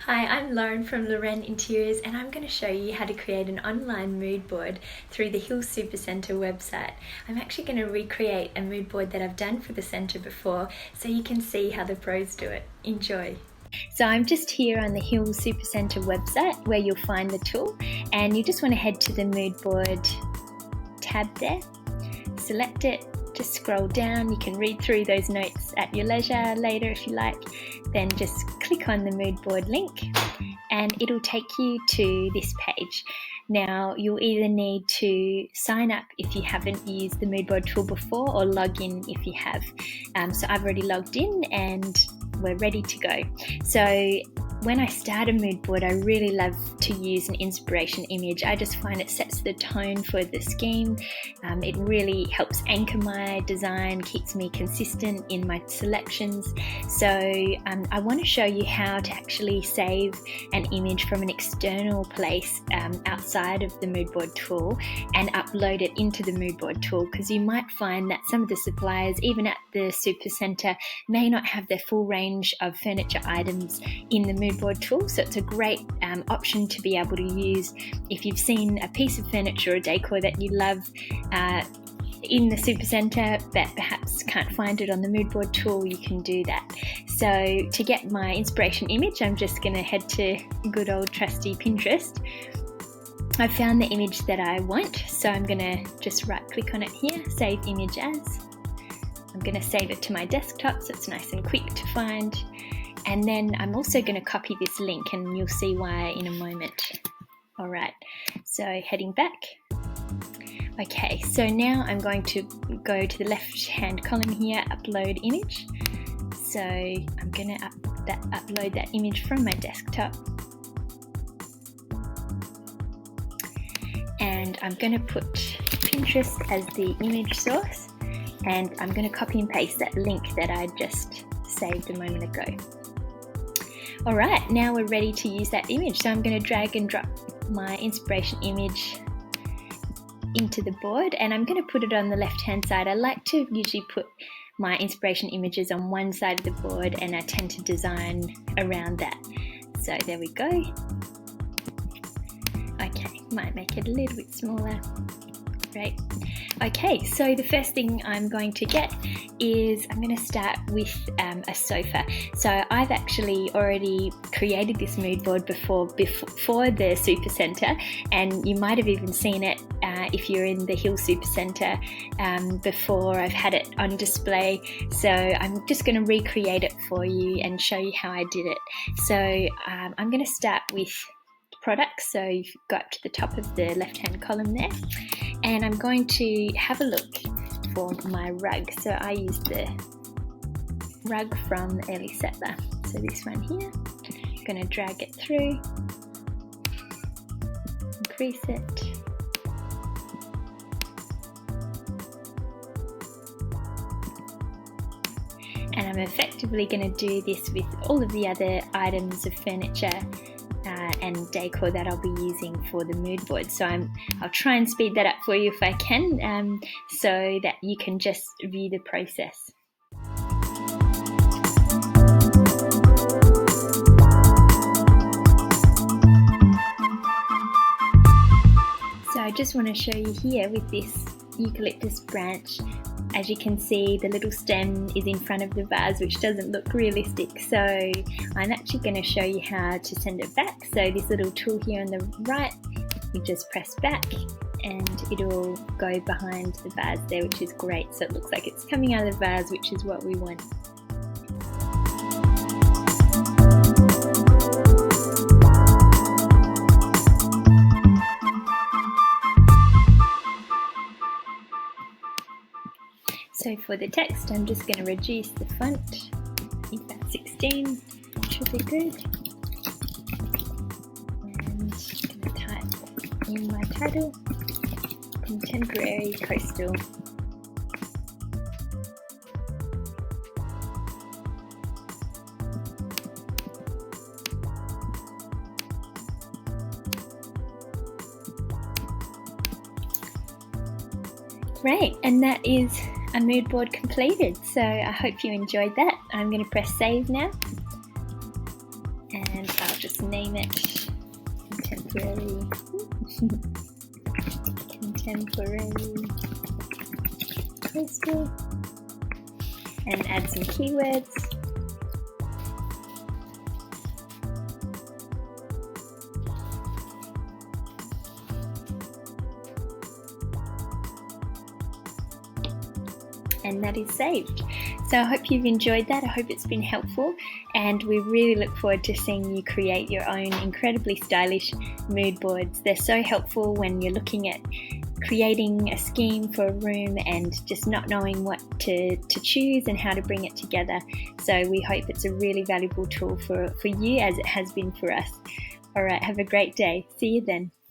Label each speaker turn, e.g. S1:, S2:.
S1: Hi, I'm Lauren from Loren Interiors and I'm going to show you how to create an online mood board through the Hill Supercentre website. I'm actually going to recreate a mood board that I've done for the centre before so you can see how the pros do it. Enjoy! So I'm just here on the Hill Supercentre website where you'll find the tool, and you just want to head to the mood board tab there, select it, just scroll down. You can read through those notes at your leisure later if you like. Then just click on the mood board link and it'll take you to this page. Now you'll either need to sign up if you haven't used the mood board tool before, or log in if you have. So I've already logged in and we're ready to go. So when I start a mood board, I really love to use an inspiration image. I just find it sets the tone for the scheme. It really helps anchor my design, keeps me consistent in my selections. So I want to show you how to actually save an image from an external place outside of the mood board tool and upload it into the mood board tool, because you might find that some of the suppliers, even at the Supercentre, may not have their full range of furniture items in the mood board tool. So it's a great option to be able to use if you've seen a piece of furniture or decor that you love in the Supercentre but perhaps can't find it on the mood board tool. You can do that. So to get my inspiration image, I'm just going to head to good old trusty Pinterest. I found the image that I want, so I'm going to just right click on it here, save image as. I'm going to save it to my desktop so it's nice and quick to find. And then I'm also going to copy this link, and you'll see why in a moment. Alright, so heading back. Okay, so now I'm going to go to the left hand column here, upload image. So I'm going to upload that image from my desktop. And I'm going to put Pinterest as the image source, and I'm going to copy and paste that link that I just saved a moment ago. Alright, now we're ready to use that image. So I'm going to drag and drop my inspiration image into the board, and I'm going to put it on the left hand side. I like to usually put my inspiration images on one side of the board, and I tend to design around that. So there we go. Okay, might make it a little bit smaller. Great. Okay, so the first thing I'm going to get is I'm going to start with a sofa. So I've actually already created this mood board before the Supercentre, and you might have even seen it if you're in the Hill Supercentre before. I've had it on display, so I'm just going to recreate it for you and show you how I did it. So I'm going to start with products. So you've got to the top of the left hand column there, and I'm going to have a look for my rug. So I used the rug from Early Settler, so this one here. I'm going to drag it through, increase it, and I'm effectively going to do this with all of the other items of furniture and decor that I'll be using for the mood board. So I'll try and speed that up for you if I can, so that you can just view the process. So I just want to show you here with this eucalyptus branch. As you can see, the little stem is in front of the vase, which doesn't look realistic. So I'm actually going to show you how to send it back. So this little tool here on the right, you just press back and it'll go behind the vase there, which is great. So it looks like it's coming out of the vase, which is what we want. So for the text, I'm just going to reduce the font. I think that's 16, should be good. And I'm going to type in my title, Contemporary Coastal. Great, and that is a mood board completed. So I hope you enjoyed that. I'm going to press save now, and I'll just name it contemporary poster and add some keywords. And that is saved. So I hope you've enjoyed that. I hope it's been helpful, and we really look forward to seeing you create your own incredibly stylish mood boards. They're so helpful when you're looking at creating a scheme for a room and just not knowing what to choose and how to bring it together. So we hope it's a really valuable tool for you, as it has been for us. All right, have a great day. See you then.